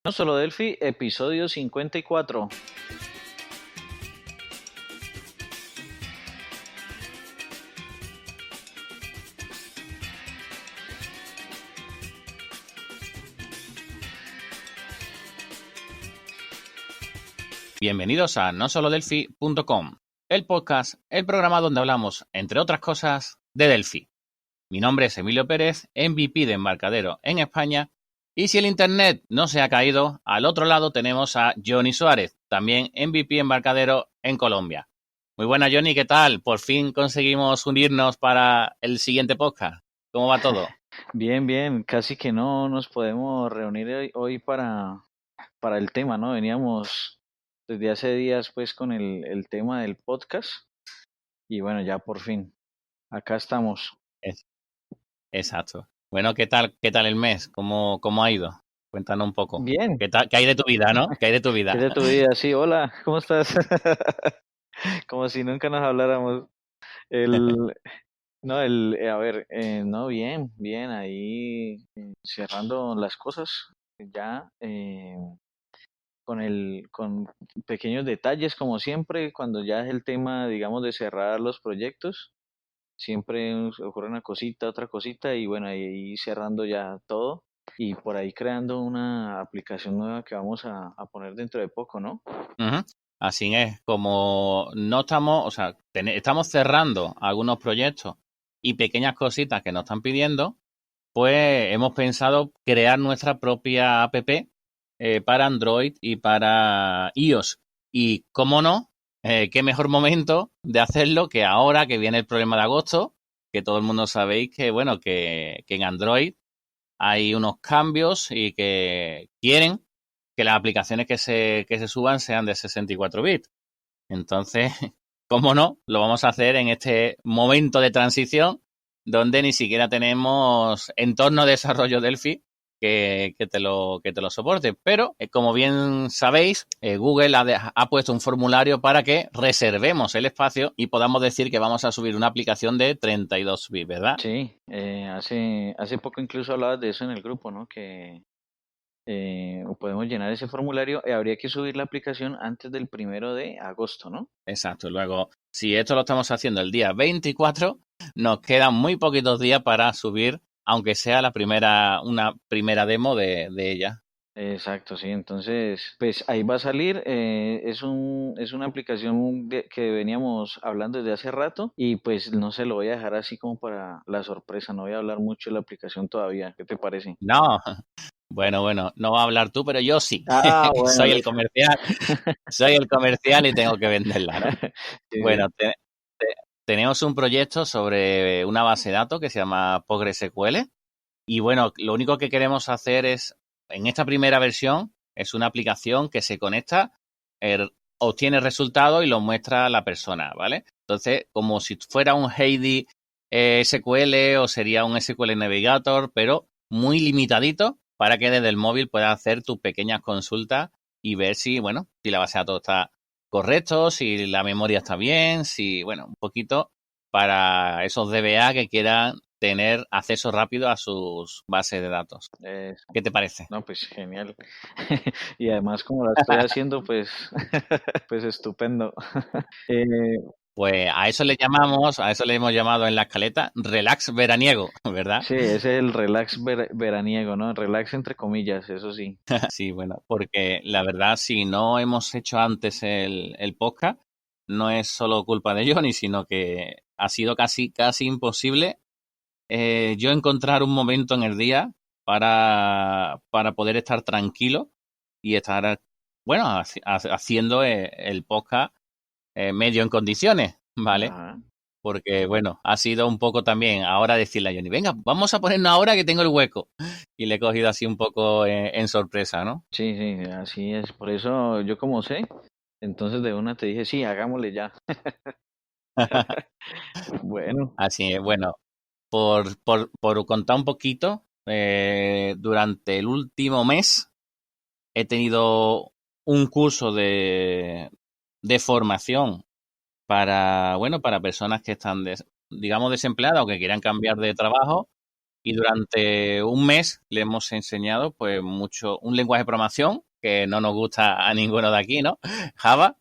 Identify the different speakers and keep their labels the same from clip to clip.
Speaker 1: No solo Delphi, episodio 54.
Speaker 2: Bienvenidos a nosolodelphi.com, el podcast, el programa donde hablamos, entre otras cosas, de Delphi. Mi nombre es Emilio Pérez, MVP de Embarcadero en España, y si el internet no se ha caído, al otro lado tenemos a Johnny Suárez, también MVP Embarcadero en Colombia. Muy buena, Johnny, ¿qué tal? Por fin conseguimos unirnos para el siguiente podcast. ¿Cómo va todo?
Speaker 1: Bien, casi que no nos podemos reunir hoy para el tema, ¿no? Veníamos desde hace días pues con el tema del podcast y bueno, ya por fin, acá estamos.
Speaker 2: Es- Exacto. Bueno, ¿qué tal el mes? ¿Cómo ha ido? Cuéntanos un poco.
Speaker 1: Bien,
Speaker 2: ¿Qué hay de tu vida, no? ¿Qué hay de tu
Speaker 1: ¿qué
Speaker 2: vida?
Speaker 1: de tu vida? Sí, hola, ¿cómo estás? Como si nunca nos habláramos. El, no, a ver, no, bien, ahí cerrando las cosas ya. Con pequeños detalles como siempre, cuando ya es el tema, digamos, de cerrar los proyectos, siempre nos ocurre una cosita, otra cosita y bueno, ahí cerrando ya todo y por ahí creando una aplicación nueva que vamos a poner dentro de poco, ¿no?
Speaker 2: Ujú. Así es, como no estamos, o sea, estamos cerrando algunos proyectos y pequeñas cositas que nos están pidiendo, pues hemos pensado crear nuestra propia app para Android y para iOS. Y cómo no, qué mejor momento de hacerlo que ahora que viene el problema de agosto, que todo el mundo sabéis que, bueno, que en Android hay unos cambios y que quieren que las aplicaciones que se suban sean de 64 bits. Entonces, ¿cómo no? Lo vamos a hacer en este momento de transición donde ni siquiera tenemos entorno de desarrollo Delphi que te lo soporte. Pero, como bien sabéis, Google ha puesto un formulario para que reservemos el espacio y podamos decir que vamos a subir una aplicación de 32 bits, ¿verdad?
Speaker 1: Sí, hace poco incluso hablabas de eso en el grupo, ¿no? Que podemos llenar ese formulario y habría que subir la aplicación antes del 1 de agosto, ¿no?
Speaker 2: Exacto. Luego, si esto lo estamos haciendo el día 24, nos quedan muy poquitos días para subir, aunque sea una primera demo de ella.
Speaker 1: Exacto, sí. Entonces, pues ahí va a salir. Es una aplicación que veníamos hablando desde hace rato y pues no se lo voy a dejar así como para la sorpresa. No voy a hablar mucho de la aplicación todavía. ¿Qué te parece?
Speaker 2: No, bueno, no va a hablar tú, pero yo sí.
Speaker 1: Ah, bueno,
Speaker 2: Soy el comercial, soy el comercial y tengo que venderla, ¿no?
Speaker 1: sí, sí.
Speaker 2: Bueno, te- tenemos un proyecto sobre una base de datos que se llama PostgreSQL. Y bueno, lo único que queremos hacer es, en esta primera versión, es una aplicación que se conecta, obtiene resultados y los muestra a la persona, ¿vale? Entonces, como si fuera un Heidi SQL o sería un SQL Navigator, pero muy limitadito para que desde el móvil puedas hacer tus pequeñas consultas y ver si, bueno, si la base de datos está correcto, si la memoria está bien, si, bueno, un poquito para esos DBA que quieran tener acceso rápido a sus bases de datos.
Speaker 1: Eh,
Speaker 2: ¿Qué te parece?
Speaker 1: no, pues genial. Y además como la estoy haciendo, pues, pues estupendo. Eh,
Speaker 2: Pues a eso le hemos llamado en la escaleta relax veraniego, ¿verdad?
Speaker 1: sí, ese es el relax veraniego, ¿no? Relax entre comillas, eso sí.
Speaker 2: Sí, bueno, porque la verdad, si no hemos hecho antes el podcast, no es solo culpa de Johnny, sino que ha sido casi imposible yo encontrar un momento en el día para poder estar tranquilo y estar, bueno, haciendo el podcast medio en condiciones, ¿vale?
Speaker 1: Ajá.
Speaker 2: Porque, bueno, ha sido un poco también ahora decirle a Johnny, venga, vamos a ponernos ahora que tengo el hueco. Y le he cogido así un poco en sorpresa, ¿no?
Speaker 1: Sí, sí, así es. Por eso yo como sé, entonces de una te dije, sí, hagámosle ya. Bueno,
Speaker 2: Así es, bueno, por contar un poquito, durante el último mes he tenido un curso de formación para, bueno, para personas que están, digamos, desempleadas o que quieran cambiar de trabajo. Y durante un mes le hemos enseñado pues un lenguaje de programación que no nos gusta a ninguno de aquí, ¿no? Java.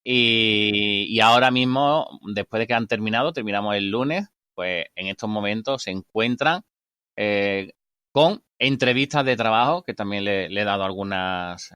Speaker 2: Y ahora mismo, después de que han terminamos el lunes, pues en estos momentos se encuentran con entrevistas de trabajo, que también le he dado algunas,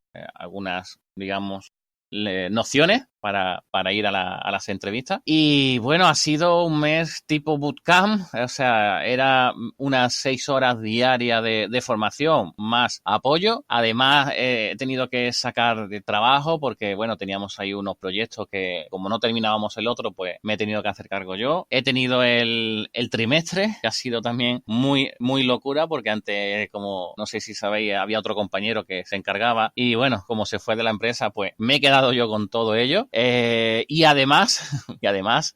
Speaker 2: digamos, nociones para ir a las entrevistas. Y bueno, ha sido un mes tipo bootcamp, o sea, era unas 6 horas diarias de formación más apoyo. Además, he tenido que sacar de trabajo porque, bueno, teníamos ahí unos proyectos que, como no terminábamos el otro, pues me he tenido que hacer cargo yo. He tenido el trimestre, que ha sido también muy, muy locura, porque antes, como no sé si sabéis, había otro compañero que se encargaba y, bueno, como se fue de la empresa, pues me he quedado yo con todo ello. Y además,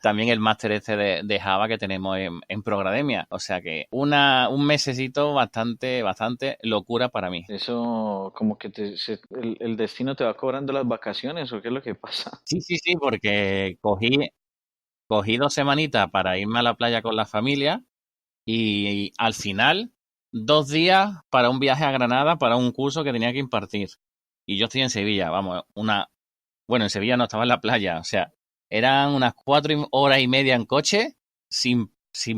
Speaker 2: también el máster de Java que tenemos en Programmia. O sea que un mesecito bastante locura para mí.
Speaker 1: Eso como que el destino te va cobrando las vacaciones, ¿o qué es lo que pasa?
Speaker 2: Sí, sí, sí, porque cogí 2 semanitas para irme a la playa con la familia y al final 2 días para un viaje a Granada para un curso que tenía que impartir. Y yo estoy en Sevilla, vamos, bueno, en Sevilla no estaba en la playa, o sea, eran unas 4 horas y media en coche sin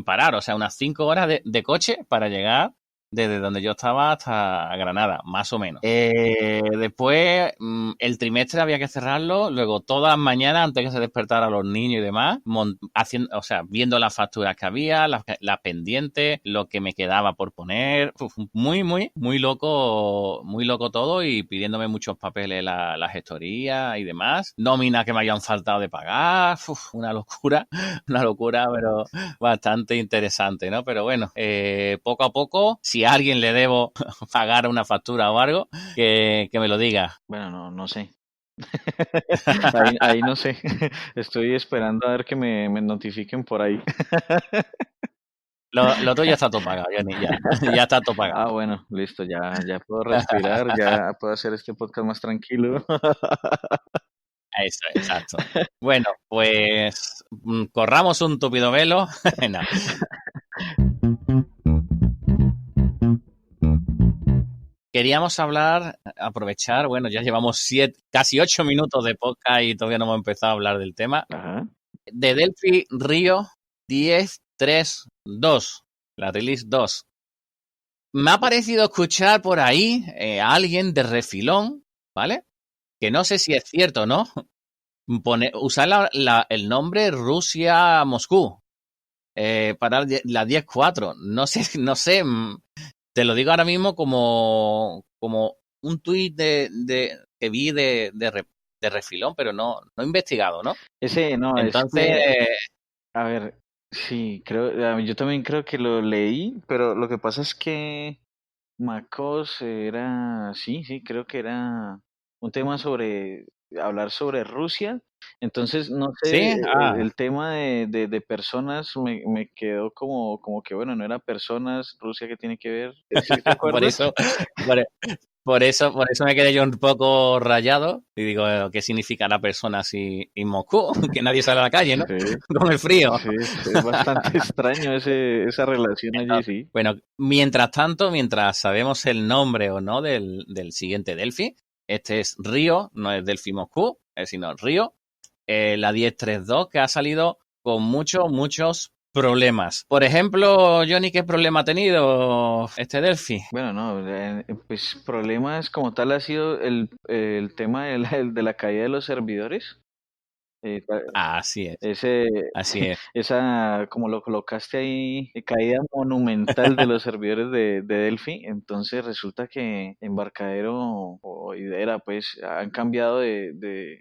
Speaker 2: parar, o sea, unas 5 horas de coche para llegar desde donde yo estaba hasta Granada, más o menos. Después, el trimestre había que cerrarlo, luego todas las mañanas, antes que se despertaran los niños y demás, haciendo, o sea, viendo las facturas que había, las pendientes, lo que me quedaba por poner. Muy, muy, muy loco todo y pidiéndome muchos papeles la gestoría y demás. Nóminas que me habían faltado de pagar. Una locura, pero bastante interesante, ¿no? Pero bueno, poco a poco, si a alguien le debo pagar una factura o algo, que me lo diga.
Speaker 1: Bueno, no sé. Ahí no sé. Estoy esperando a ver que me notifiquen por ahí.
Speaker 2: Lo tuyo está todo pagado, Johnny, ya está todo pagado.
Speaker 1: Ah, bueno, listo, ya puedo respirar, ya puedo hacer este podcast más tranquilo.
Speaker 2: Eso, exacto. Bueno, pues corramos un tupido velo. No. Queríamos aprovechar, bueno, ya llevamos casi 8 minutos de podcast y todavía no hemos empezado a hablar del tema.
Speaker 1: Ajá.
Speaker 2: De Delphi Río 10.3.2, la release 2. Me ha parecido escuchar por ahí a alguien de refilón, ¿vale? Que no sé si es cierto o no, usar el nombre Rusia-Moscú para la 10.4. No sé, te lo digo ahora mismo como un tuit que vi de refilón, pero no he investigado, ¿no?
Speaker 1: No, es
Speaker 2: Entonces,
Speaker 1: que, a ver, sí, yo también creo que lo leí, pero lo que pasa es que MacOS sí, creo que era un tema hablar sobre Rusia. Entonces, no sé,
Speaker 2: sí,
Speaker 1: el tema de personas me quedó como que, bueno, no era personas, Rusia, ¿qué tiene que ver? ¿Sí te
Speaker 2: por
Speaker 1: acuerdas?
Speaker 2: eso, por, por eso me quedé yo un poco rayado y digo, ¿qué significa la persona así en Moscú? Que nadie sale a la calle, ¿no?
Speaker 1: Sí,
Speaker 2: Con el frío.
Speaker 1: sí, es bastante extraño esa relación allí,
Speaker 2: Entonces,
Speaker 1: sí.
Speaker 2: bueno, mientras tanto, mientras sabemos el nombre o no del siguiente Delphi, este es Río, no es Delphi Moscú, sino Río, la 10.3.2, que ha salido con muchos problemas. Por ejemplo, Johnny, ¿qué problema ha tenido este Delphi?
Speaker 1: Bueno, no, pues problemas como tal ha sido el tema de la caída de los servidores. Eh, ta-
Speaker 2: Así es,
Speaker 1: ese,
Speaker 2: así es.
Speaker 1: como lo colocaste ahí, caída monumental de los servidores de Delphi, entonces resulta que Embarcadero o Idera pues han cambiado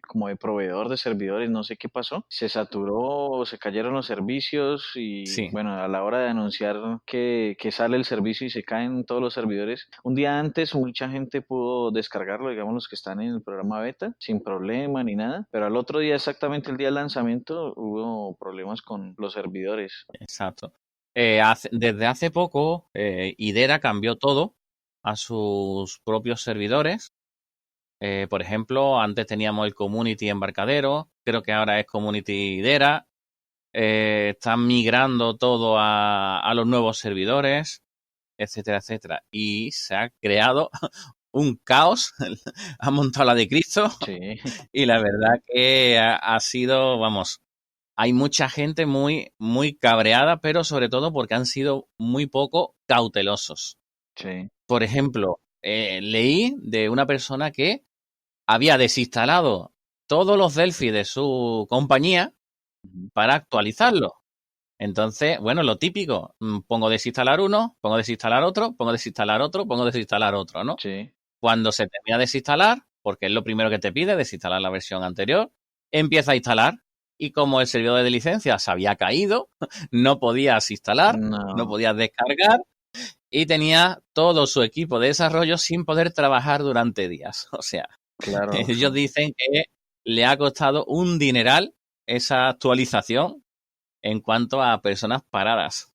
Speaker 1: como de proveedor de servidores, no sé qué pasó, se saturó, se cayeron los servicios y
Speaker 2: Sí,
Speaker 1: bueno, a la hora de anunciar que sale el servicio y se caen todos los servidores, un día antes mucha gente pudo descargarlo, digamos los que están en el programa beta, sin problema ni nada, pero al otro día, exactamente el día del lanzamiento, hubo problemas con los servidores.
Speaker 2: exacto. Desde hace poco, Idera cambió todo a sus propios servidores. Por ejemplo, antes teníamos el Community Embarcadero, creo que ahora es Community Idera. Están migrando todo a los nuevos servidores. etcétera, etcétera. Y se ha creado un caos, ha montado la de Cristo
Speaker 1: Sí,
Speaker 2: y la verdad que ha sido, vamos, hay mucha gente muy, muy cabreada, pero sobre todo porque han sido muy poco cautelosos.
Speaker 1: sí.
Speaker 2: Por ejemplo, leí de una persona que había desinstalado todos los Delphi de su compañía
Speaker 1: Ujú.
Speaker 2: para actualizarlo. Entonces, bueno, lo típico, pongo desinstalar uno, pongo desinstalar otro, pongo desinstalar otro, pongo desinstalar otro, ¿no?
Speaker 1: Sí.
Speaker 2: Cuando se termina de desinstalar, porque es lo primero que te pide, desinstalar la versión anterior, empieza a instalar y como el servidor de licencia se había caído, no podías instalar, no
Speaker 1: No,
Speaker 2: podías descargar y tenía todo su equipo de desarrollo sin poder trabajar durante días. O sea,
Speaker 1: claro.
Speaker 2: ellos dicen que le ha costado un dineral esa actualización en cuanto a personas paradas.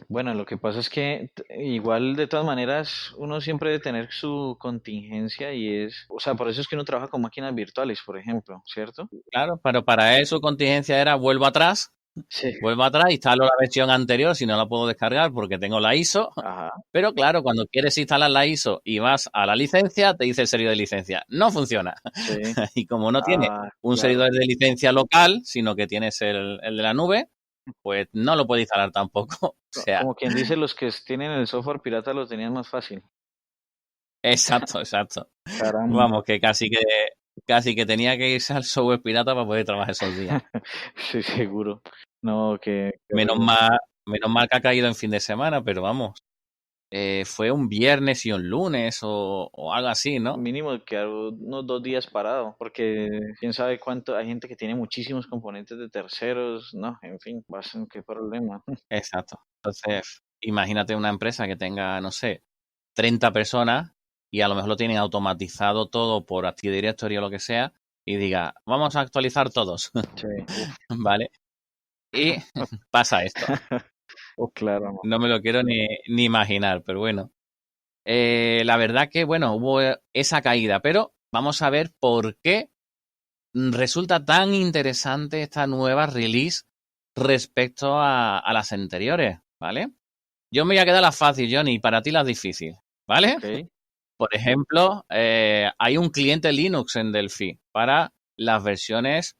Speaker 1: Bueno, lo que pasa es que igual de todas maneras uno siempre debe tener su contingencia y es, o sea, por eso es que uno trabaja con máquinas virtuales, por ejemplo, ¿cierto?
Speaker 2: Claro, pero para eso contingencia era
Speaker 1: Sí.
Speaker 2: vuelvo atrás, instalo la versión anterior si no la puedo descargar porque tengo la ISO.
Speaker 1: Ajá,
Speaker 2: Pero claro, cuando quieres instalar la ISO y vas a la licencia, te dice el servidor de licencia. No funciona.
Speaker 1: sí.
Speaker 2: Y como no tiene
Speaker 1: Ah,
Speaker 2: un
Speaker 1: claro.
Speaker 2: servidor de licencia local, sino que tienes el de la nube, pues no lo puede instalar tampoco. O sea,
Speaker 1: Como quien dice, los que tienen el software pirata lo tenían más fácil.
Speaker 2: exacto, exacto.
Speaker 1: Caramba.
Speaker 2: Vamos, que casi que tenía que irse al software pirata para poder trabajar esos días.
Speaker 1: Sí, seguro. No, qué
Speaker 2: Menos
Speaker 1: horrible.
Speaker 2: mal, menos mal que ha caído en fin de semana, pero vamos, fue un viernes y un lunes o algo así, ¿no?
Speaker 1: Mínimo quedar unos 2 días parado, porque quién sabe cuánto, hay gente que tiene muchísimos componentes de terceros, no, en fin, qué problema.
Speaker 2: Exacto. Entonces, imagínate una empresa que tenga, no sé, 30 personas y a lo mejor lo tienen automatizado todo por Active Directory o lo que sea y diga, vamos a actualizar todos,
Speaker 1: Sí, uf.
Speaker 2: ¿vale? Y pasa esto. Uf,
Speaker 1: Claro, no.
Speaker 2: no me lo quiero ni imaginar, pero bueno. La verdad que, bueno, hubo esa caída, pero vamos a ver por qué resulta tan interesante esta nueva release respecto a las anteriores, ¿vale? Yo me voy a quedar la fácil, Johnny, y para ti la difícil, ¿vale?
Speaker 1: Ok,
Speaker 2: Por ejemplo, hay un cliente Linux en Delphi para las versiones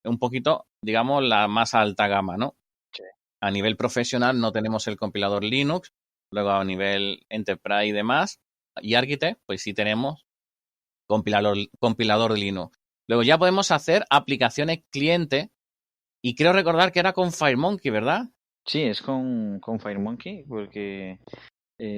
Speaker 2: un poquito, digamos, la más alta gama, ¿no?
Speaker 1: sí,
Speaker 2: A nivel profesional no tenemos el compilador Linux, luego a nivel Enterprise y demás, y Architect, pues sí tenemos compilador Linux. Luego ya podemos hacer aplicaciones cliente, y creo recordar que era con FireMonkey, ¿verdad?
Speaker 1: sí, es con FireMonkey, porque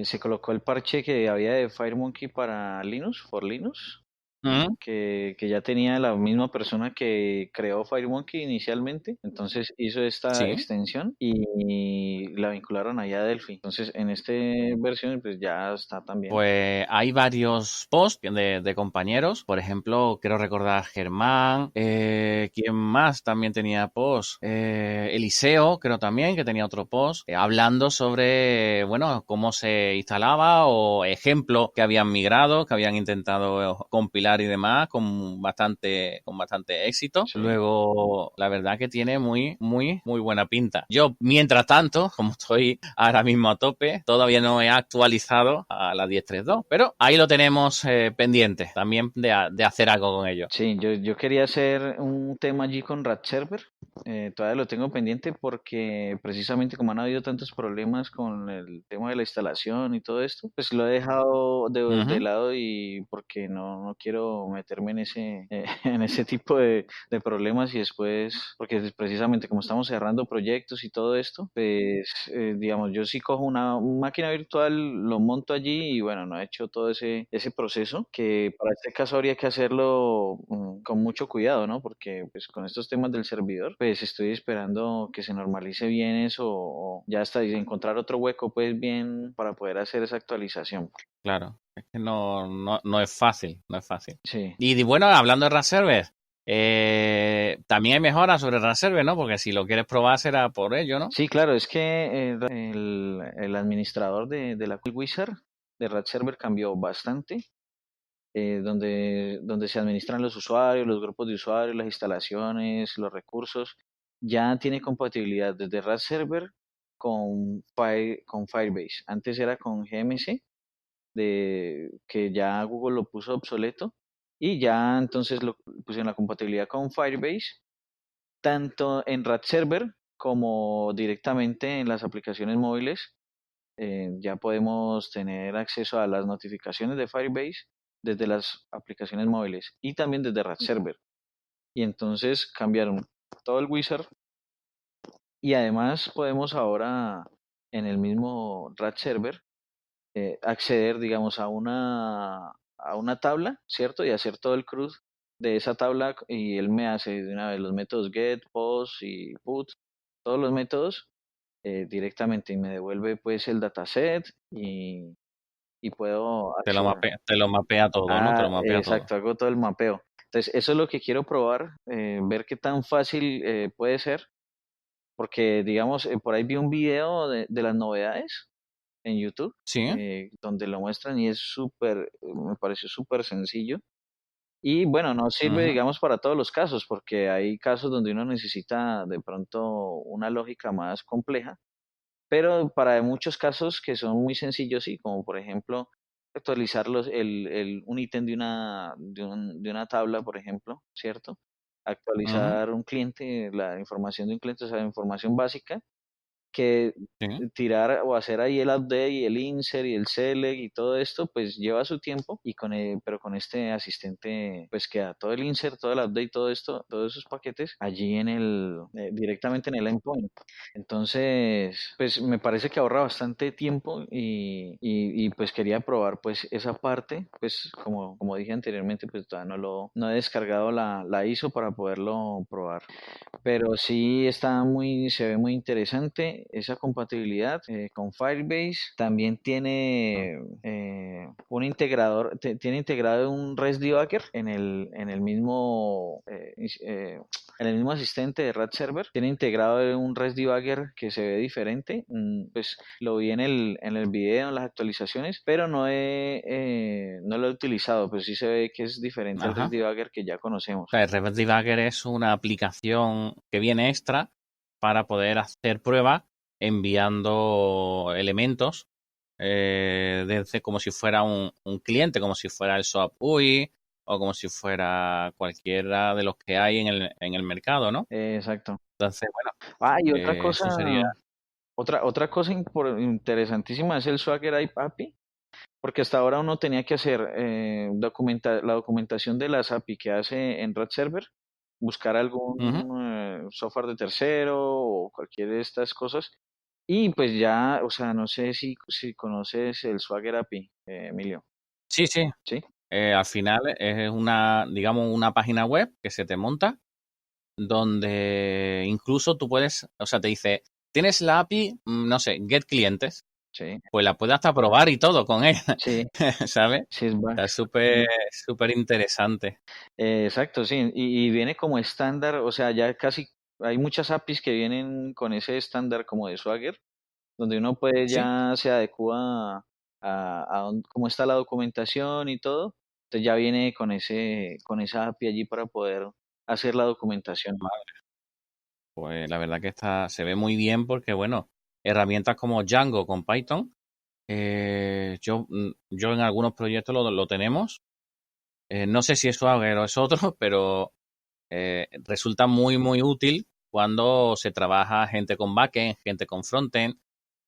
Speaker 1: se colocó el parche que había de FireMonkey para Linux, for Linux,
Speaker 2: Mm,
Speaker 1: que ya tenía la misma persona que creó FireMonkey inicialmente, entonces hizo esta
Speaker 2: sí.
Speaker 1: extensión y la vincularon allá a Delphi. Entonces en esta versión pues ya está también.
Speaker 2: Pues hay varios posts de compañeros. Por ejemplo, quiero recordar Germán. ¿Quién más también tenía post? Eliseo, creo también, que tenía otro post, hablando sobre, bueno, cómo se instalaba o ejemplos que habían migrado, que habían intentado compilar y demás con bastante éxito.
Speaker 1: Sí.
Speaker 2: Luego, la verdad que tiene muy, muy, muy buena pinta. Yo, mientras tanto, como estoy ahora mismo a tope, todavía no he actualizado a la 10.3.2, pero ahí lo tenemos pendiente también de hacer algo con ello.
Speaker 1: Sí, yo quería hacer un tema allí con Rat Server. Todavía lo tengo pendiente porque precisamente como han habido tantos problemas con el tema de la instalación y todo esto, pues lo he dejado de
Speaker 2: Ujú.
Speaker 1: lado y porque no quiero meterme en ese, en ese tipo de problemas y después, porque precisamente como estamos cerrando proyectos y todo esto, pues digamos, yo sí cojo una máquina virtual, lo monto allí y bueno, no he hecho todo ese proceso que para este caso habría que hacerlo con mucho cuidado, ¿no? Porque pues con estos temas del servidor, pues estoy esperando que se normalice bien eso o ya hasta encontrar otro hueco pues bien para poder hacer esa actualización.
Speaker 2: Claro, es que no es fácil, no es fácil.
Speaker 1: Sí.
Speaker 2: Y bueno, hablando de Raserver, también hay mejoras sobre Raserver, ¿no? Porque si lo quieres probar será por ello, ¿no?
Speaker 1: Sí, claro, es que el administrador de la Wizard de Rat Server cambió bastante, donde se administran los usuarios, los grupos de usuarios, las instalaciones, los recursos. Ya tiene compatibilidad desde Rat Server con Firebase. Antes era con GMC, que ya Google lo puso obsoleto y ya entonces lo pusieron la compatibilidad con Firebase, tanto en RAD Server como directamente en las aplicaciones móviles. Ya podemos tener acceso a las notificaciones de Firebase desde las aplicaciones móviles y también desde RAD Server. Y entonces cambiaron todo el wizard y además podemos ahora en el mismo RAD Server acceder, digamos, a una tabla, ¿cierto? Y hacer todo el CRUD de esa tabla y él me hace de una vez los métodos get, post y put, todos los métodos directamente y me devuelve pues el dataset y puedo acceder.
Speaker 2: Te lo mapea todo, ¿no? Te
Speaker 1: Ah,
Speaker 2: lo mapea todo.
Speaker 1: exacto, hago todo el mapeo. Entonces, eso es lo que quiero probar, ver qué tan fácil puede ser, porque digamos, por ahí vi un video de las novedades en YouTube,
Speaker 2: Sí.
Speaker 1: donde lo muestran y es súper, me pareció súper sencillo. Y bueno, no sirve,
Speaker 2: Ujú.
Speaker 1: digamos, para todos los casos, porque hay casos donde uno necesita de pronto una lógica más compleja, pero para muchos casos que son muy sencillos, sí, como por ejemplo actualizar un ítem de una tabla, por ejemplo, ¿cierto?
Speaker 2: Ujú.
Speaker 1: Actualizar un cliente, la información de un cliente, o sea, información básica, que
Speaker 2: Sí.
Speaker 1: tirar o hacer ahí el update y el insert y el select y todo esto, pues lleva su tiempo y pero con este asistente, pues queda todo el insert, todo el update, todo esto, todos esos paquetes allí directamente en el endpoint. Entonces, pues me parece que ahorra bastante tiempo y pues quería probar pues esa parte, pues como dije anteriormente, pues todavía no he descargado la ISO para poderlo probar. Pero sí se ve muy interesante esa compatibilidad con Firebase. También tiene un integrador, tiene integrado un REST debugger en el mismo asistente de RAD Server. Tiene integrado un REST debugger que se ve diferente. Pues lo vi en el video, en las actualizaciones, pero no lo he utilizado. Pero sí se ve que es diferente al REST
Speaker 2: Ajá.
Speaker 1: debugger que ya
Speaker 2: O
Speaker 1: conocemos.
Speaker 2: sea, el Reverse Debugger es una aplicación que viene extra para poder hacer pruebas enviando elementos desde como si fuera un cliente, como si fuera el SOAP UI o como si fuera cualquiera de los que hay en el mercado, ¿no?
Speaker 1: Exacto.
Speaker 2: Entonces, bueno,
Speaker 1: Ah, y otra cosa,
Speaker 2: eso sería...
Speaker 1: otra cosa interesantísima es el Swagger App API, porque hasta ahora uno tenía que hacer la documentación de las API que hace en RAD Server, buscar
Speaker 2: Ujú.
Speaker 1: algún software de tercero o cualquiera de estas cosas. Y pues ya, o sea, no sé si conoces el Swagger API, Emilio.
Speaker 2: Sí, sí.
Speaker 1: ¿Sí?
Speaker 2: Al final es una, digamos, una página web que se te monta donde incluso tú puedes, o sea, te dice, tienes la API, no sé, get clientes,
Speaker 1: Sí,
Speaker 2: pues la puedes hasta probar y todo con él,
Speaker 1: sí,
Speaker 2: ¿sabes?
Speaker 1: sí, es
Speaker 2: Está súper, súper interesante.
Speaker 1: exacto, sí, y viene como estándar, o sea, ya casi hay muchas APIs que vienen con ese estándar como de Swagger, donde uno puede
Speaker 2: Sí,
Speaker 1: ya se adecua cómo está la documentación y todo, entonces ya viene con esa API allí para poder hacer la documentación.
Speaker 2: pues la verdad que está, se ve muy bien porque, bueno, herramientas como Django con Python, yo en algunos proyectos lo tenemos. No sé si es Swagger o es otro, pero resulta muy, muy útil cuando se trabaja gente con backend, gente con frontend,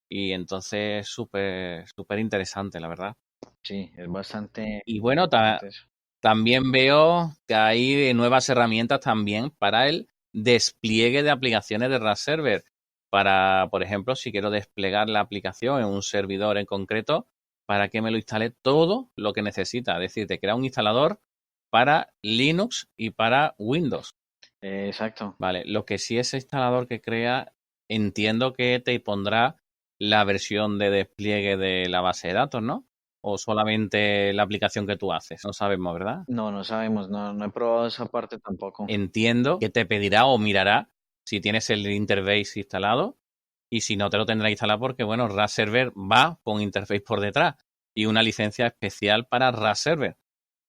Speaker 2: y entonces súper, súper interesante, la verdad.
Speaker 1: Sí, es bastante
Speaker 2: Y bueno,
Speaker 1: interesante eso.
Speaker 2: también veo que hay nuevas herramientas también para el despliegue de aplicaciones de RAS Server. Para, por ejemplo, si quiero desplegar la aplicación en un servidor en concreto, para que me lo instale todo lo que necesita. Es decir, te crea un instalador para Linux y para Windows.
Speaker 1: Exacto.
Speaker 2: Vale, lo que sí ese instalador que crea, entiendo que te pondrá la versión de despliegue de la base de datos, ¿no? O solamente la aplicación que tú haces. No sabemos, ¿verdad?
Speaker 1: No, no sabemos, no he probado esa parte tampoco.
Speaker 2: Entiendo que te pedirá o mirará si tienes el interface instalado y si no te lo tendrá instalado porque, bueno, RAS Server va con interface por detrás y una licencia especial para RAS Server.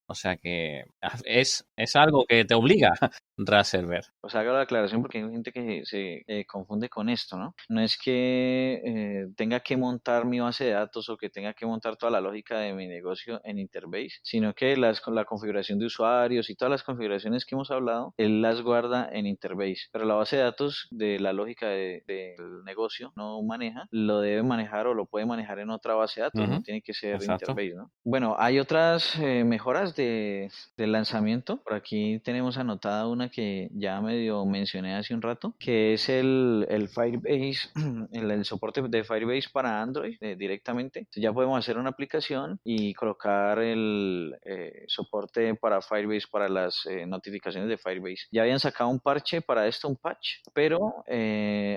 Speaker 2: O sea que es algo que te obliga Raserver.
Speaker 1: O sea, hago la aclaración porque hay gente que se confunde con esto, ¿no? No es que tenga que montar mi base de datos o que tenga que montar toda la lógica de mi negocio en Interbase, sino que con la configuración de usuarios y todas las configuraciones que hemos hablado, él las guarda en Interbase. Pero la base de datos de la lógica del negocio no maneja, lo debe manejar o lo puede manejar en otra base de datos, no tiene que ser
Speaker 2: Exacto.
Speaker 1: Interbase, ¿no? Bueno, hay otras mejoras del lanzamiento. Por aquí tenemos anotada una que ya medio mencioné hace un rato, que es el Firebase, el soporte de Firebase para Android directamente. Entonces ya podemos hacer una aplicación y colocar el soporte para Firebase para las notificaciones de Firebase. Ya habían sacado un parche para esto, un patch, pero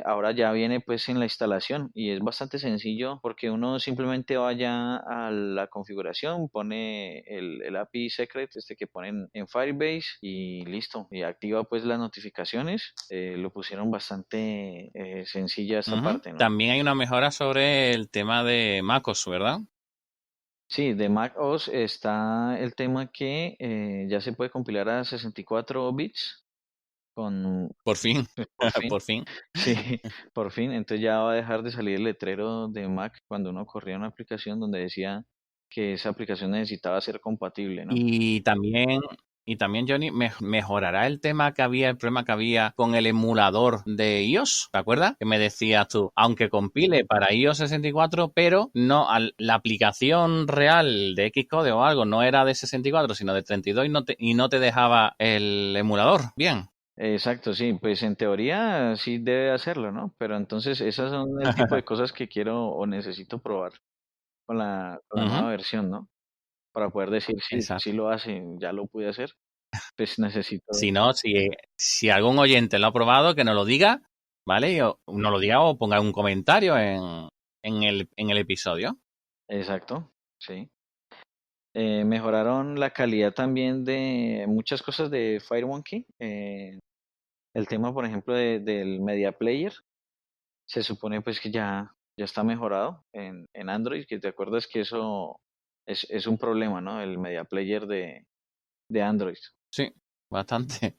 Speaker 1: ahora ya viene pues en la instalación y es bastante sencillo porque uno simplemente vaya a la configuración, pone el API secret que ponen en Firebase y listo, y activa pues las notificaciones. Lo pusieron bastante sencilla esta parte, ¿no?
Speaker 2: También hay una mejora sobre el tema de MacOS, ¿verdad?
Speaker 1: Sí, de Mac OS está el tema que ya se puede compilar a 64 bits con,
Speaker 2: Por fin,
Speaker 1: por fin.
Speaker 2: por fin.
Speaker 1: Sí, por fin. Entonces ya va a dejar de salir el letrero de Mac cuando uno corría una aplicación donde decía que esa aplicación necesitaba ser compatible, ¿no?
Speaker 2: Y también, Johnny, mejorará el problema que había con el emulador de iOS, ¿te acuerdas? Que me decías tú, aunque compile para iOS 64, pero no, la aplicación real de Xcode o algo no era de 64, sino de 32 y no te dejaba el emulador. Bien.
Speaker 1: Exacto, sí, pues en teoría sí debe hacerlo, ¿no? Pero entonces esas son el tipo de cosas que quiero o necesito probar con la nueva
Speaker 2: Ujú,
Speaker 1: versión, ¿no? Para poder decir, sí, sí
Speaker 2: exacto.
Speaker 1: lo hace, ya lo pude hacer, pues necesito,
Speaker 2: Si no, si algún oyente lo ha probado, que nos lo diga, ¿vale? O nos lo diga o ponga un comentario en el episodio.
Speaker 1: exacto, sí. Mejoraron la calidad también de muchas cosas de FireMonkey. El tema, por ejemplo, del Media Player, se supone pues que ya está mejorado en Android, que te acuerdas que eso es un problema, ¿no? El Media Player de Android.
Speaker 2: Sí, bastante.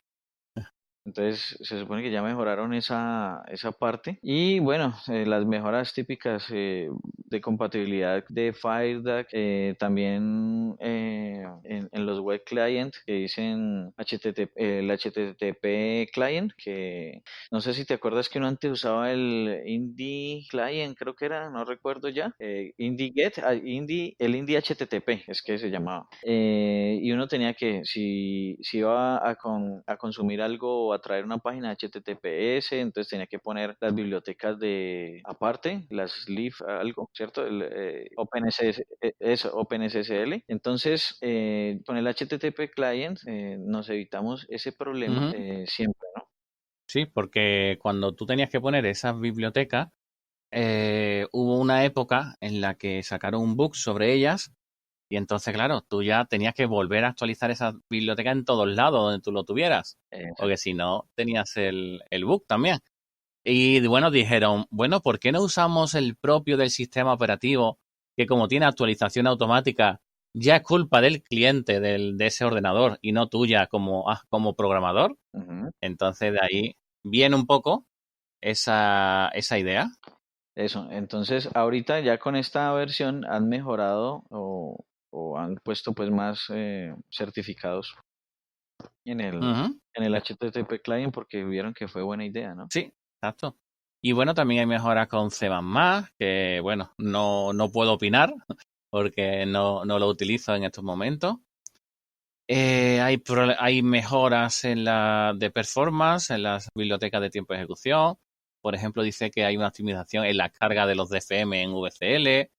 Speaker 1: Entonces se supone que ya mejoraron esa parte. Y bueno, las mejoras típicas de compatibilidad de FireDAC, también en los web client que dicen HTTP, el HTTP client, que no sé si te acuerdas que uno antes usaba el Indie client, creo que era, no recuerdo ya, Indie Get, el Indie HTTP es que se llamaba. Y uno tenía que, si iba a consumir algo o a traer una página HTTPS, entonces tenía que poner las bibliotecas de aparte, las leaf algo, ¿cierto? El OpenSS, eso, OpenSSL. Entonces, con el HTTP client nos evitamos ese problema
Speaker 2: Ujú.
Speaker 1: siempre, ¿no?
Speaker 2: Sí, porque cuando tú tenías que poner esas bibliotecas, hubo una época en la que sacaron un bug sobre ellas y entonces, claro, tú ya tenías que volver a actualizar esa biblioteca en todos lados donde tú lo tuvieras, porque si no, tenías el bug también. Y bueno, dijeron, bueno, ¿por qué no usamos el propio del sistema operativo que como tiene actualización automática, ya es culpa del cliente de ese ordenador y no tuya como programador?
Speaker 1: Ujú.
Speaker 2: Entonces de ahí viene un poco esa idea.
Speaker 1: Eso, entonces ahorita ya con esta versión han mejorado o han puesto pues más certificados en el,
Speaker 2: Ujú,
Speaker 1: en el HTTP client porque vieron que fue buena idea, ¿no?
Speaker 2: sí, exacto. Y bueno, también hay mejoras con C++, que bueno, no puedo opinar porque no lo utilizo en estos momentos. Hay mejoras de performance en las bibliotecas de tiempo de ejecución. Por ejemplo, dice que hay una optimización en la carga de los DFM en VCL,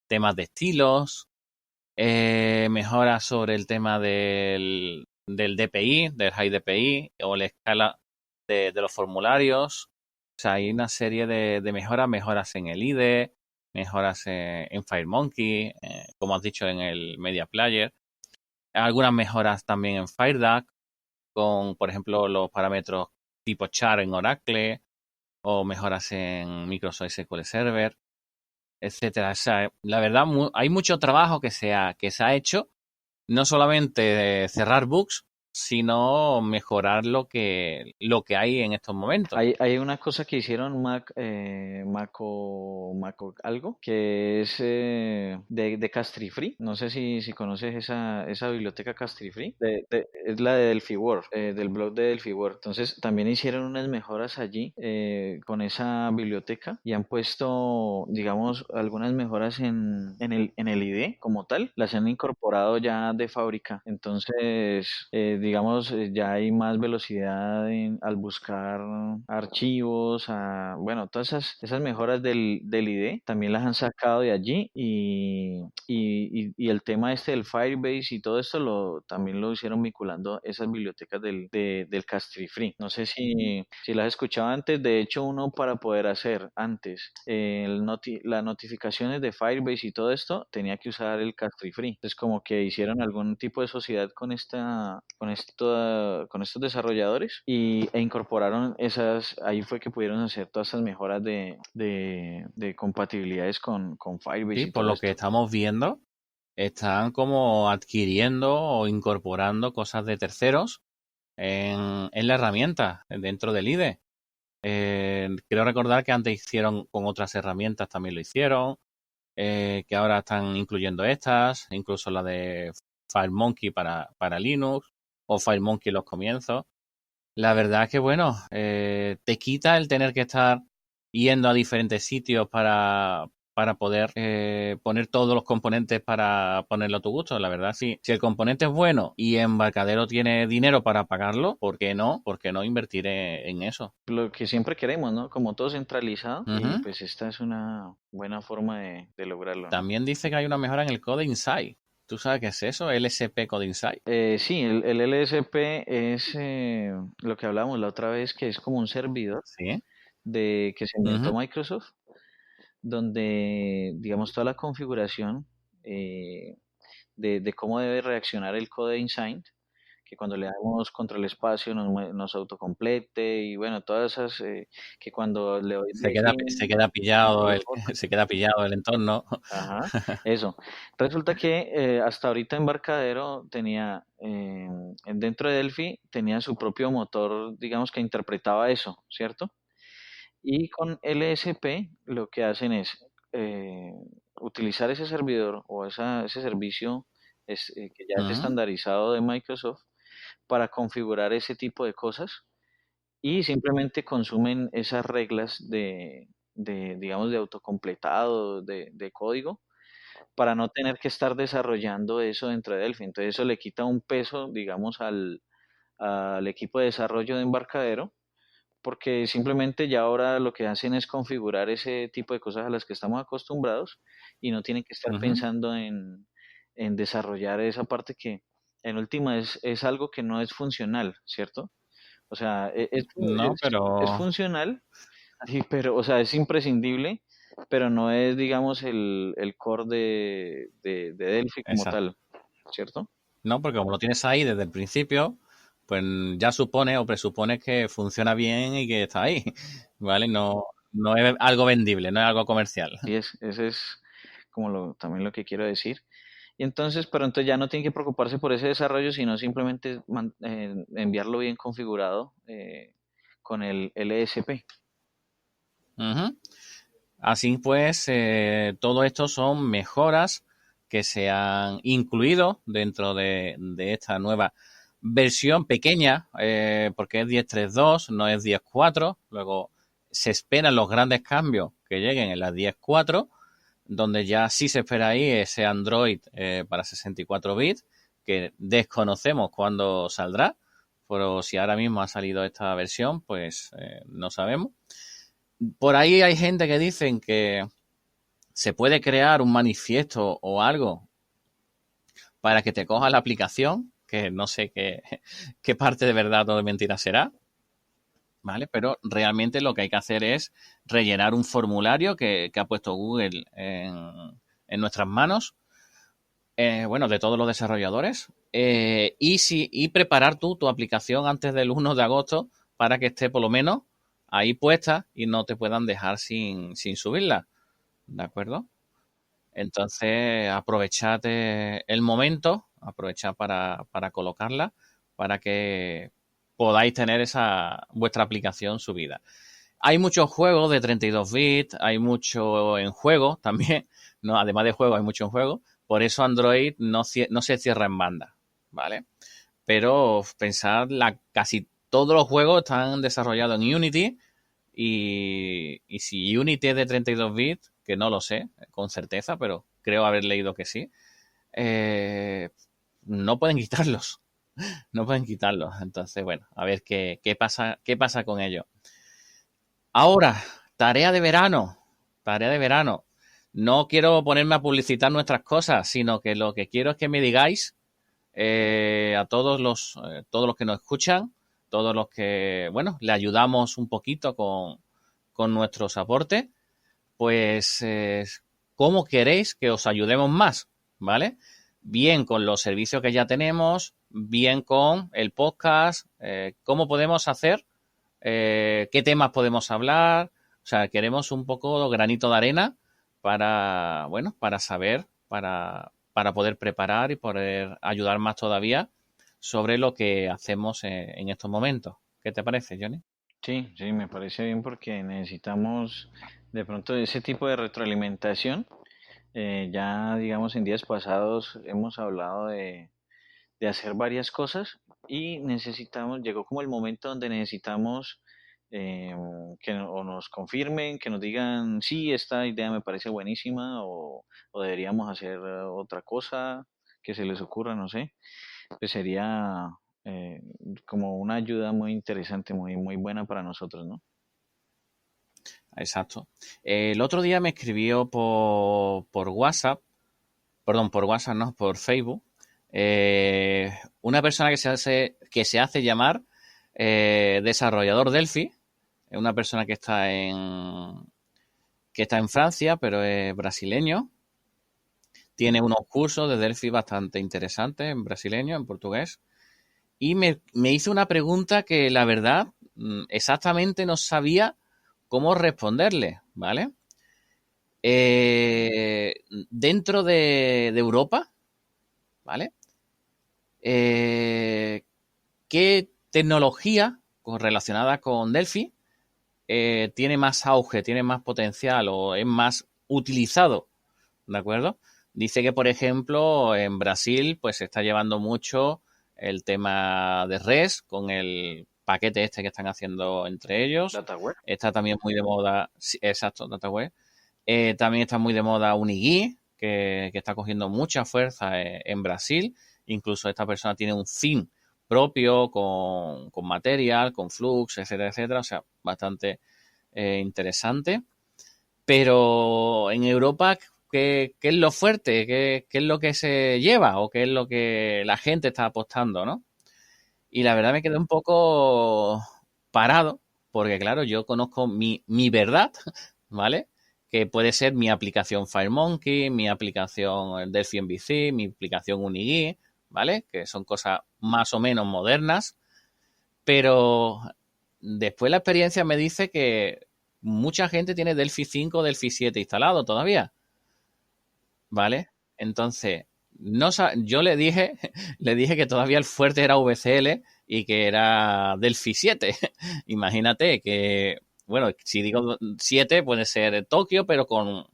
Speaker 2: temas de estilos, mejoras sobre el tema del DPI, del High DPI o la escala de los formularios. O sea, hay una serie de mejoras en el IDE, mejoras en FireMonkey, como has dicho en el Media Player. Algunas mejoras también en FireDAC, con, por ejemplo, los parámetros tipo char en Oracle, o mejoras en Microsoft SQL Server, etcétera. O sea, la verdad, hay mucho trabajo que se ha hecho no solamente cerrar bugs, sino mejorar lo que hay en estos momentos.
Speaker 1: Hay una cosa que hicieron Maco algo, que es de Castrifree. No sé si conoces esa biblioteca Castrifree. Es la de Delphi Word, del blog de Delphi Word. Entonces también hicieron unas mejoras allí con esa biblioteca y han puesto, digamos, algunas mejoras en el IDE como tal. Las han incorporado ya de fábrica. Entonces, digamos, ya hay más velocidad al buscar archivos, bueno, todas esas mejoras del IDE también las han sacado de allí y el tema este del Firebase y todo esto también lo hicieron vinculando esas bibliotecas del Castrifree. No sé si las has escuchado antes, de hecho uno para poder hacer antes las notificaciones de Firebase y todo esto tenía que usar el Castrifree. Entonces como que hicieron algún tipo de sociedad con estos desarrolladores e incorporaron ahí fue que pudieron hacer todas esas mejoras de compatibilidades con
Speaker 2: Sí,
Speaker 1: Firebase y
Speaker 2: por
Speaker 1: todo
Speaker 2: lo que
Speaker 1: esto.
Speaker 2: estamos viendo, están como adquiriendo o incorporando cosas de terceros en la herramienta dentro del IDE. Quiero recordar que antes hicieron con otras herramientas, también lo hicieron, que ahora están incluyendo estas, incluso la de FireMonkey para Linux o FireMonkey en los comienzos. La verdad es que, bueno, te quita el tener que estar yendo a diferentes sitios para poder poner todos los componentes para ponerlo a tu gusto. La verdad, sí. Si el componente es bueno y Embarcadero tiene dinero para pagarlo, ¿por qué no? ¿Por qué no invertir en eso?
Speaker 1: Lo que siempre queremos, ¿no? Como todo centralizado y
Speaker 2: Ujú.
Speaker 1: pues esta es una buena forma de lograrlo, ¿no?
Speaker 2: También dice que hay una mejora en el Code Insight. ¿Tú sabes qué es eso? LSP Code Insight.
Speaker 1: Sí, el LSP es lo que hablábamos la otra vez, que es como un servidor
Speaker 2: Sí.
Speaker 1: que se inventó
Speaker 2: Ujú.
Speaker 1: Microsoft, donde, digamos, toda la configuración eh, de cómo debe reaccionar el Code Insight, que cuando le damos control espacio nos autocomplete y bueno, todas esas, que cuando le doy
Speaker 2: Se
Speaker 1: begin,
Speaker 2: queda
Speaker 1: me
Speaker 2: pillado
Speaker 1: rebota.
Speaker 2: se queda pillado el entorno.
Speaker 1: Ajá, eso. Resulta que hasta ahorita Embarcadero tenía, dentro de Delphi, tenía su propio motor, digamos que interpretaba eso, ¿cierto? Y con LSP lo que hacen es eh, utilizar ese servidor o ese servicio que ya es
Speaker 2: Ujú.
Speaker 1: estandarizado de Microsoft para configurar ese tipo de cosas y simplemente consumen esas reglas digamos, de autocompletado, de código para no tener que estar desarrollando eso dentro de Delphi. Entonces eso le quita un peso, digamos, al equipo de desarrollo de Embarcadero, porque simplemente ya ahora lo que hacen es configurar ese tipo de cosas a las que estamos acostumbrados y no tienen que estar
Speaker 2: Ujú.
Speaker 1: pensando en desarrollar esa parte que en última es algo que no es funcional, ¿cierto? O sea,
Speaker 2: No,
Speaker 1: es
Speaker 2: pero
Speaker 1: funcional, sí, pero, o sea, es imprescindible, pero no es, digamos, el core de Delphi como
Speaker 2: exacto.
Speaker 1: tal, ¿cierto?
Speaker 2: No, porque como lo tienes ahí desde el principio, pues ya supone o presupone que funciona bien y que está ahí, ¿vale? No, no es algo vendible, no es algo comercial.
Speaker 1: Y ese es como también lo que quiero decir. Y entonces, pero entonces ya no tiene que preocuparse por ese desarrollo, sino simplemente enviarlo bien configurado con el LSP.
Speaker 2: Ujú. Así pues, todo esto son mejoras que se han incluido dentro de esta nueva versión pequeña, porque es 10.3.2, no es 10.4. Luego se esperan los grandes cambios que lleguen en la 10.4, donde ya sí se espera ahí ese Android para 64 bits, que desconocemos cuándo saldrá, pero si ahora mismo ha salido esta versión, pues no sabemos. Por ahí hay gente que dicen que se puede crear un manifiesto o algo para que te coja la aplicación, que no sé qué parte de verdad o de mentira será, ¿vale? Pero realmente lo que hay que hacer es rellenar un formulario que ha puesto Google en nuestras manos, bueno, de todos los desarrolladores, y preparar tú tu aplicación antes del 1 de agosto para que esté por lo menos ahí puesta y no te puedan dejar sin subirla, ¿de acuerdo? Entonces, aprovechate el momento aprovechar para colocarla, para que podáis tener vuestra aplicación subida. Hay muchos juegos de 32 bits, hay mucho en juego también, ¿no? Además de juegos, hay mucho en juego. Por eso Android no se cierra en banda, ¿vale? Pero pensad, casi todos los juegos están desarrollados en Unity y si Unity es de 32 bits, que no lo sé con certeza, pero creo haber leído que sí, eh, no pueden quitarlos. No pueden quitarlos. Entonces, bueno, a ver qué pasa con ello. Ahora, tarea de verano. Tarea de verano. No quiero ponerme a publicitar nuestras cosas, sino que lo que quiero es que me digáis a todos los que nos escuchan, todos los que, bueno, le ayudamos un poquito con nuestros aportes, pues, ¿cómo queréis que os ayudemos más? ¿Vale? Bien con los servicios que ya tenemos, bien con el podcast, ¿cómo podemos hacer? ¿Qué temas podemos hablar? O sea, queremos un poco granito de arena para, bueno, para saber, para poder preparar y poder ayudar más todavía sobre lo que hacemos en estos momentos. ¿Qué te parece, Johnny?
Speaker 1: Sí, sí, me parece bien porque necesitamos de pronto ese tipo de retroalimentación. Ya, digamos, en días pasados hemos hablado de hacer varias cosas y necesitamos, llegó como el momento donde necesitamos eh, o nos confirmen, que nos digan, sí, esta idea me parece buenísima o deberíamos hacer otra cosa que se les ocurra, no sé. Pues sería eh, como una ayuda muy interesante, muy, muy buena para nosotros, ¿no?
Speaker 2: Exacto. El otro día me escribió por WhatsApp, perdón, por WhatsApp no, por Facebook, una persona que se hace llamar desarrollador Delphi, es una persona que está en Francia, pero es brasileño. Tiene unos cursos de Delphi bastante interesantes en brasileño, en portugués. Y me hizo una pregunta que la verdad exactamente no sabía cómo responderle, ¿vale? Eh, Dentro de Europa, ¿vale? Eh, ¿Qué tecnología relacionada con Delphi tiene más auge, tiene más potencial o es más utilizado? ¿De acuerdo? Dice que, por ejemplo, en Brasil pues se está llevando mucho el tema de REST con el paquete este que están haciendo entre ellos.
Speaker 1: DataWare.
Speaker 2: Está también muy de moda, sí, exacto, DataWare. También está muy de moda Unigui, que está cogiendo mucha fuerza en Brasil. Incluso esta persona tiene un theme propio con Material, con Flux, etcétera, etcétera. O sea, bastante interesante. Pero en Europa, ¿qué es lo fuerte? ¿Qué es lo que se lleva? ¿O qué es lo que la gente está apostando, no? Y la verdad me quedé un poco parado, porque claro, yo conozco mi verdad, ¿vale? Que puede ser mi aplicación FireMonkey, mi aplicación Delphi MVC, mi aplicación Unigui, ¿vale? Que son cosas más o menos modernas, pero después la experiencia me dice que mucha gente tiene Delphi 5 o Delphi 7 instalado todavía, ¿vale? Entonces, no yo le dije, le dije que todavía el fuerte era VCL y que era Delphi 7. Imagínate que, bueno, si digo 7 puede ser Tokio, pero con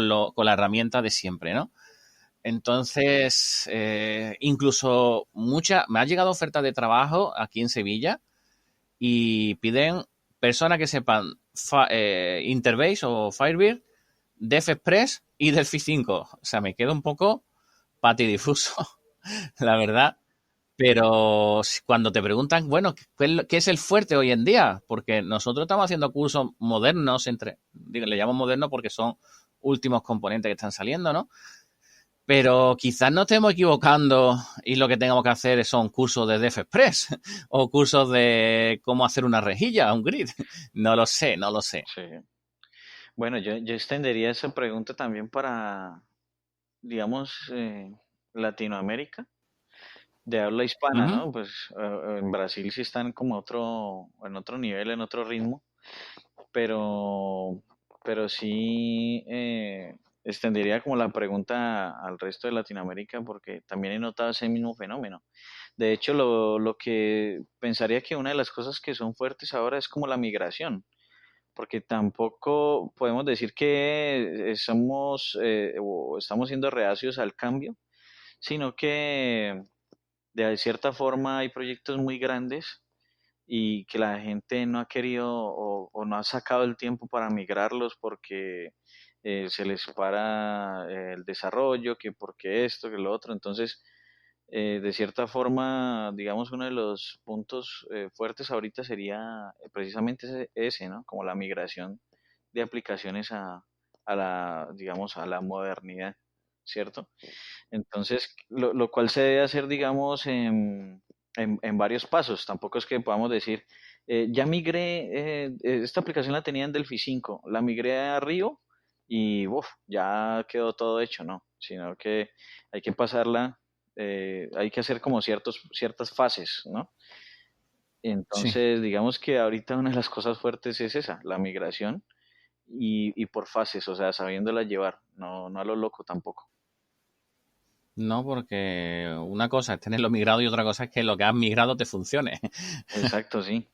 Speaker 2: la herramienta de siempre, ¿no? Entonces, incluso me ha llegado oferta de trabajo aquí en Sevilla y piden personas que sepan Interbase o Firebird, Def Express y Delphi 5. O sea, me quedo un poco patidifuso, la verdad. Pero cuando te preguntan, bueno, ¿qué es el fuerte hoy en día? Porque nosotros estamos haciendo cursos modernos, le llamo modernos porque son últimos componentes que están saliendo, ¿no? Pero quizás nos estemos equivocando y lo que tengamos que hacer son cursos de Def Express o cursos de cómo hacer una rejilla, un grid. No lo sé, no lo sé.
Speaker 1: Sí. Bueno, yo extendería esa pregunta también para, digamos, Latinoamérica, de habla hispana,
Speaker 2: Ujú.
Speaker 1: ¿no? Pues en Brasil sí están como en otro nivel, en otro ritmo, pero, pero sí, extendería como la pregunta al resto de Latinoamérica porque también he notado ese mismo fenómeno. De hecho, lo que pensaría que una de las cosas que son fuertes ahora es como la migración, porque tampoco podemos decir que somos o estamos siendo reacios al cambio, sino que de cierta forma hay proyectos muy grandes y que la gente no ha querido o no ha sacado el tiempo para migrarlos porque se les para el desarrollo, que porque esto, que lo otro. Entonces, de cierta forma, digamos, uno de los puntos fuertes ahorita sería precisamente ese, ¿no? Como la migración de aplicaciones a la, digamos, a la modernidad, ¿cierto? Entonces, lo cual se debe hacer, digamos, en varios pasos. Tampoco es que podamos decir, ya migré, esta aplicación la tenía en Delphi 5, la migré a Río y uf, ya quedó todo hecho, ¿no? Sino que hay que pasarla, hay que hacer como ciertas fases, ¿no?
Speaker 2: Sí.
Speaker 1: Entonces, digamos que ahorita una de las cosas fuertes es esa, la migración y por fases, o sea, sabiéndola llevar, no a lo loco tampoco.
Speaker 2: No, porque una cosa es tenerlo migrado y otra cosa es que lo que has migrado te funcione.
Speaker 1: Exacto, sí.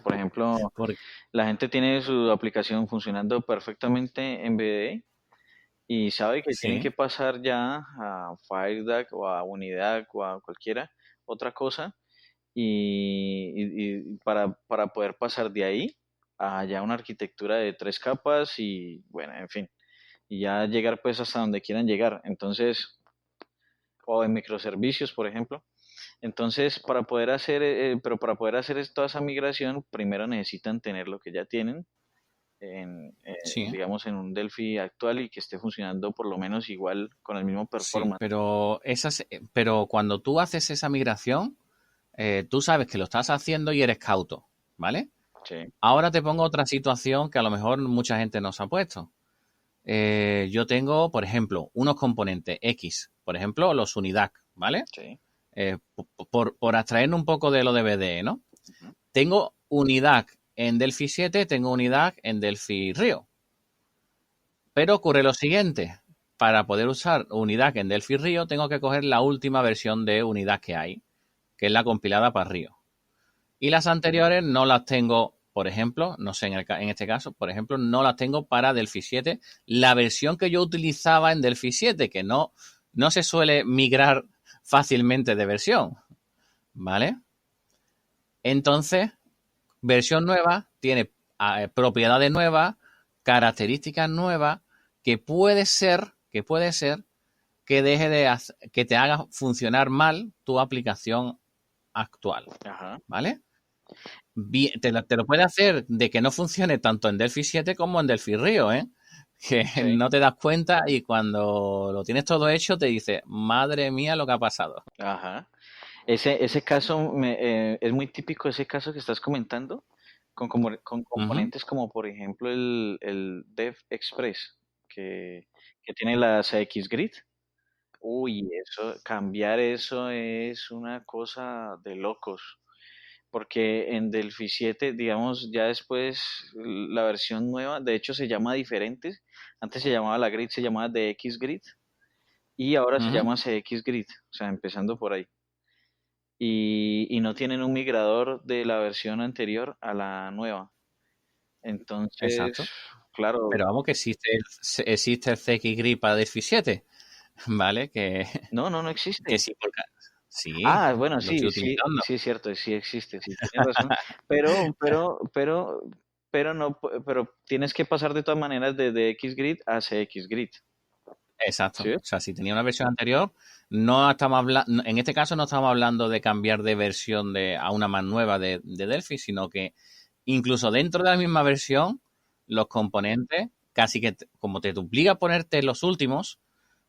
Speaker 1: Por ejemplo,
Speaker 2: Porque,
Speaker 1: la gente tiene su aplicación funcionando perfectamente en BDE y sabe que tienen
Speaker 2: sí,
Speaker 1: que pasar ya a FireDAC o a Unidac o a cualquiera otra cosa y para poder pasar de ahí a ya una arquitectura de 3 capas y bueno, en fin, y ya llegar pues hasta donde quieran llegar. Entonces, o en microservicios, por ejemplo. Entonces, para poder hacer toda esa migración, primero necesitan tener lo que ya tienen,
Speaker 2: sí,
Speaker 1: digamos, en un Delphi actual y que esté funcionando por lo menos igual con el mismo
Speaker 2: sí,
Speaker 1: performance.
Speaker 2: pero cuando tú haces esa migración, tú sabes que lo estás haciendo y eres cauto, ¿vale?
Speaker 1: Sí,
Speaker 2: Ahora te pongo otra situación que a lo mejor mucha gente no se ha puesto. Yo tengo, por ejemplo, unos componentes X, por ejemplo, los UNIDAC, ¿vale?
Speaker 1: sí.
Speaker 2: Por abstraernos un poco de lo de BDE, ¿no?
Speaker 1: Ujú.
Speaker 2: Tengo UNIDAC en Delphi 7, tengo UNIDAC en Delphi Río. Pero ocurre lo siguiente. Para poder usar UNIDAC en Delphi Río, tengo que coger la última versión de UNIDAC que hay, que es la compilada para Río. Y las anteriores no las tengo, por ejemplo, no sé, en este caso, por ejemplo, no las tengo para Delphi 7. La versión que yo utilizaba en Delphi 7, que no se suele migrar fácilmente de versión, ¿vale? Entonces, versión nueva tiene propiedades nuevas, características nuevas, que puede ser que deje que te haga funcionar mal tu aplicación actual,
Speaker 1: Ajá,
Speaker 2: ¿vale? Te lo puede hacer de que no funcione tanto en Delphi 7 como en Delphi Río, ¿eh? Que
Speaker 1: sí,
Speaker 2: no te das cuenta y cuando lo tienes todo hecho te dices, madre mía lo que ha pasado.
Speaker 1: ajá. Ese caso es muy típico, ese caso que estás comentando, con
Speaker 2: Ujú.
Speaker 1: componentes como por ejemplo el Dev Express, que tiene la CXGrid. Uy, cambiar eso es una cosa de locos, porque en Delphi 7, digamos, ya después la versión nueva, de hecho se llama diferente, antes se llamaba la grid, se llamaba DX Grid y ahora se
Speaker 2: Ujú.
Speaker 1: llama CX Grid, o sea, empezando por ahí. Y no tienen un migrador de la versión anterior a la nueva. Entonces,
Speaker 2: Exacto.
Speaker 1: claro,
Speaker 2: Pero vamos que existe el CXGrid para Delphi 7, ¿vale? Que,
Speaker 1: no existe.
Speaker 2: que sí, sí,
Speaker 1: Ah, bueno,
Speaker 2: lo estoy
Speaker 1: sí, sí,
Speaker 2: utilizando.
Speaker 1: sí es cierto, sí existe, sí tienes razón, pero, pero, pero, pero no, pero tienes que pasar de todas maneras de XGrid a CXGrid,
Speaker 2: Exacto.
Speaker 1: ¿sí?
Speaker 2: O sea, si tenía una versión anterior, en este caso no estamos hablando de cambiar de versión a una más nueva de Delphi, sino que incluso dentro de la misma versión, los componentes, casi que como te obliga a ponerte los últimos,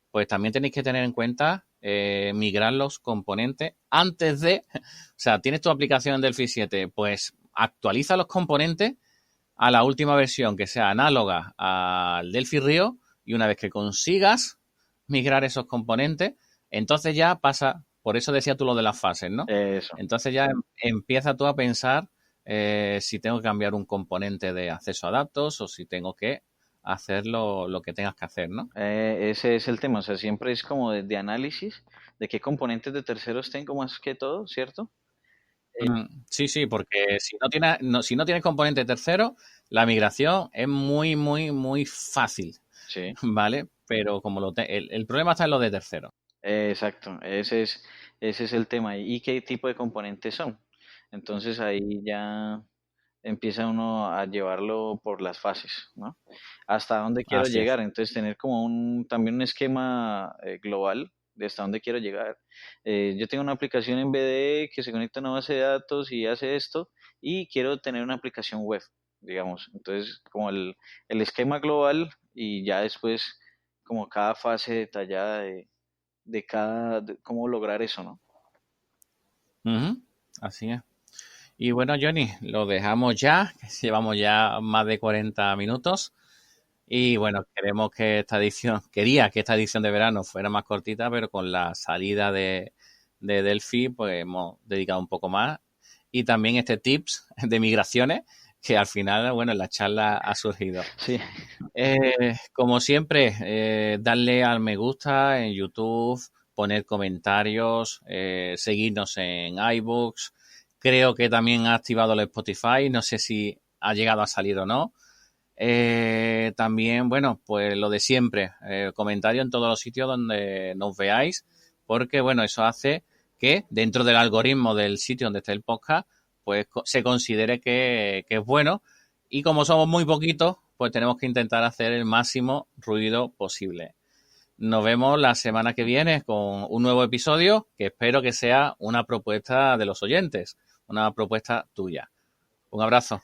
Speaker 2: pues también tenéis que tener en cuenta migrar los componentes antes de, o sea, tienes tu aplicación en Delphi 7, pues actualiza los componentes a la última versión que sea análoga al Delphi Río y una vez que consigas migrar esos componentes, entonces ya pasa, por eso decía tú lo de las fases, ¿no?
Speaker 1: Eso,
Speaker 2: Entonces ya empieza tú a pensar si tengo que cambiar un componente de acceso a datos o si tengo que hacer lo que tengas que hacer, ¿no?
Speaker 1: Ese es el tema, o sea, siempre es como de análisis de qué componentes de terceros tengo más que todo, ¿cierto?
Speaker 2: Sí, sí, porque si no tienes componente tercero, la migración es muy, muy, muy fácil,
Speaker 1: Sí,
Speaker 2: ¿vale? Pero como el problema está en lo de tercero.
Speaker 1: exacto, ese es el tema. ¿Y qué tipo de componentes son? Entonces ahí ya empieza uno a llevarlo por las fases, ¿no? Hasta dónde quiero
Speaker 2: Así es.
Speaker 1: llegar. Entonces tener como también un esquema global de hasta dónde quiero llegar. Yo tengo una aplicación en BDE que se conecta a una base de datos y hace esto y quiero tener una aplicación web, digamos. Entonces como el esquema global y ya después como cada fase detallada de cómo lograr eso, ¿no?
Speaker 2: Ujú, así es. Y bueno, Johnny, lo dejamos ya, que llevamos ya más de 40 minutos. Y bueno, quería que esta edición de verano fuera más cortita, pero con la salida de Delphi, pues hemos dedicado un poco más. Y también este tips de migraciones, que al final, bueno, en la charla ha surgido.
Speaker 1: Sí,
Speaker 2: Como siempre, darle al me gusta en YouTube, poner comentarios, seguirnos en iBooks. Creo que también ha activado el Spotify, no sé si ha llegado a salir o no. También, bueno, pues lo de siempre, comentario en todos los sitios donde nos veáis, porque, bueno, eso hace que dentro del algoritmo del sitio donde esté el podcast, pues se considere que es bueno. Y como somos muy poquitos, pues tenemos que intentar hacer el máximo ruido posible. Nos vemos la semana que viene con un nuevo episodio que espero que sea una propuesta de los oyentes, una propuesta tuya. Un abrazo.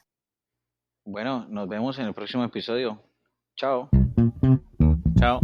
Speaker 1: bueno, nos vemos en el próximo episodio. Chao.
Speaker 2: Chao.